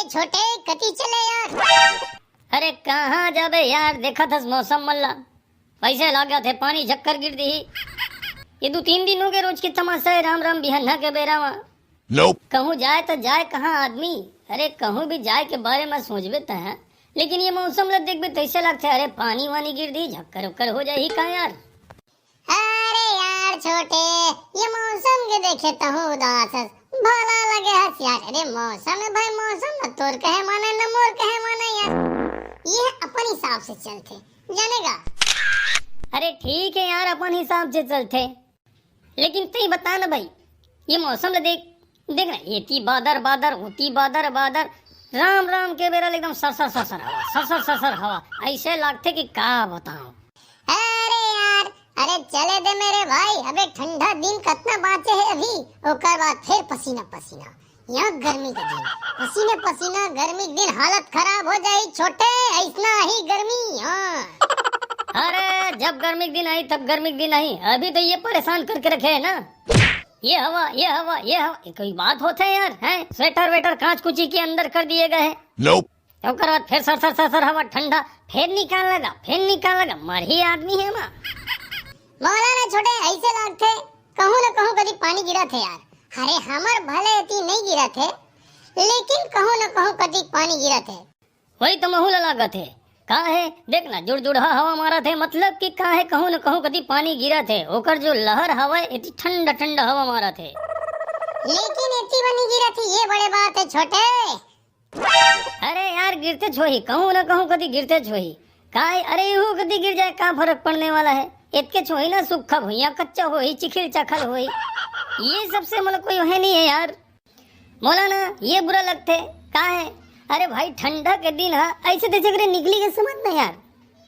छोटे कटी चले यार। अरे कहाँ जाबे यार, देखा था मौसम मल्ला पैसे लागा थे पानी झक्कर गिर दी। ये 2-3 दिनों के रोज की तमाशा है। राम राम बिहन्ना के बेरावा कहूँ जाए तो जाए कहाँ आदमी। अरे कहूँ भी जाए के बारे में सोचबे तो है, लेकिन ये मौसम ला देखबे तो ऐसे लगता है अरे पानी वानी गिर दी झक्कर उक्कर हो जाए ही का यार। अरे यार छोटे, ये मौसम के देखे तो हूँ उदास भला लगे हंस यार। अरे मौसम है भाई, मौसम न तोर कहे माने न मोर कहे माने यार, ये अपन हिसाब से चलते जानेगा। अरे ठीक है यार, अपन हिसाब से चलते, लेकिन तू बता ना भाई, ये मौसम ला देख देख ना, एती बादर बादर होती बादर बादर, राम राम के बेरा एकदम सरसर सरसर हवा, सरसर सरसर हवा, ऐसे लगते कि का बताऊं। अरे यार, अरे चले दे मेरे भाई, अबे ठंडा दिन कितना बाँचे है अभी, ओकर बाद फिर पसीना पसीना। यहाँ गर्मी का दिन, पसीने पसीना, गर्मी के दिन हालत खराब हो जाए छोटे, ऐसा ही गर्मी। हाँ अरे जब गर्मी के दिन आई तब गर्मी के दिन आई, अभी तो ये परेशान करके रखे है ना, ये हवा ये हवा ये हवा, ये कोई बात होता है यार? हैं स्वेटर वेटर कांच कुची के अंदर कर दिए गए हैं। nope. ओकर बाद फिर सर सर सर सर हवा ठंडा, फिर निकाल लगा मर ही आदमी है माँ। मौलाना छोटे ऐसे लगते कहूँ न कहूँ कभी पानी गिरा थे यार। अरे हमार भले इतनी नहीं गिरा थे, लेकिन कहूँ न कहूँ कभी पानी गिरा थे। वही तो महूल लागत है, का है देखना जुड़ जुड़ा हवा मारा थे, मतलब कि का है कहूँ न कहूँ कभी पानी गिरा थे, ओकर जो लहर हवा इतनी ठंडा ठंडा हवा मारा थे, लेकिन इतनी बनी गिरा थी, ये बड़े बात है छोटे। अरे यार गिरते छोही, कहूँ न कहूँ कभी गिरते छोही का है, अरे यू कभी गिर जाए का फर्क पड़ने वाला है, इतके छोही ना सूखा भुइया कच्चा हो ही चिखिल चखल हो ही, ये सबसे मतलब कोई है नहीं है यार। मौलाना ये बुरा लगते का है, अरे भाई ठंडा के दिन है, ऐसे तैसे करे निकली के समझ ना यार,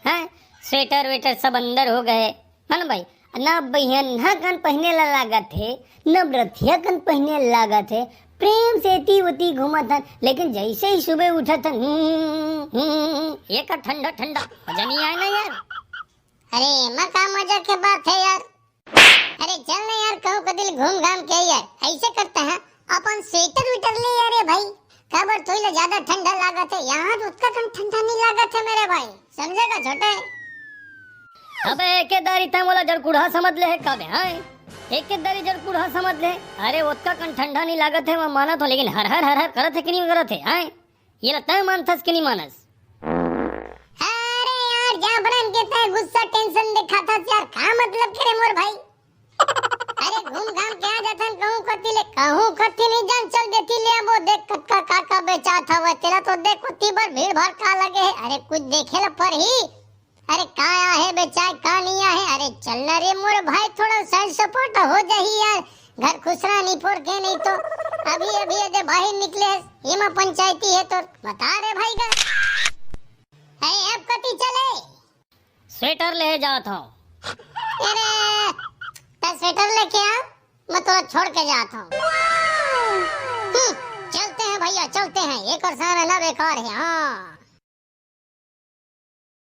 हैं स्वेटर वेटर सब अंदर हो गए है ना भाई, ना बहना कन पहने ला लागा थे, न ब्रथिया कन पहने लागा थे, प्रेम से ती वती घुमा था, लेकिन जैसे ही सुबह उठा था ये का ठंडा ठंडा मजा नहीं आया ना यार। अरे मका मजा के बात है यार। अरे चल ना यार, कहूँ का दिल घूम घाम के यार, ऐसे करते हैं अपन स्वेटर विटर ले यार भाई, खबर तो ही ज्यादा ठंडा लागत है, यहाँ तो उसका ठंडा नहीं लागत है मेरे भाई, समझेगा छोटे। अबे एकेदारी तय मोला जड़कुढ़ा समझ ले है कब है, एकेदारी जड़कुढ़ा समझ ले, अरे उसका कन ठंडा नहीं लागत है मैं माना तो, लेकिन हर हर हर हर करत है कि नहीं करत है, हैं ये लगता है मानथस कि नहीं मानस। अरे यार जहाँ बड़न के तय गुस्सा टेंशन दिखा था यार, क्या मतलब करे मोर भाई। अरे घूम घाम के आ जाथन, कहूँ कति नहीं जान चल देती ले, वो देख कक्का काका बेचा था वो तेरा, तो देख कुत्ती पर भीड़ भाड़ का लगे है, अरे कुछ देखे ला पर ही, अरे काया है बेचाए का नहीं है, अरे चलना रे मोर भाई, थोड़ा साइड सपोर्ट हो जाही यार, घर खुसरा नहीं फोड़ के, नहीं तो अभी अभी अजय बाहर निकले ये में पंचायती है तो बता रे भाई का। अरे अब कति चले स्वेटर ले जाता हूँ। अरे तो स्वेटर लेके आ, मैं थोड़ा छोड़ के जाता हूँ। चलते हैं भैया चलते हैं, एक और सारा ना बेकार है। हाँ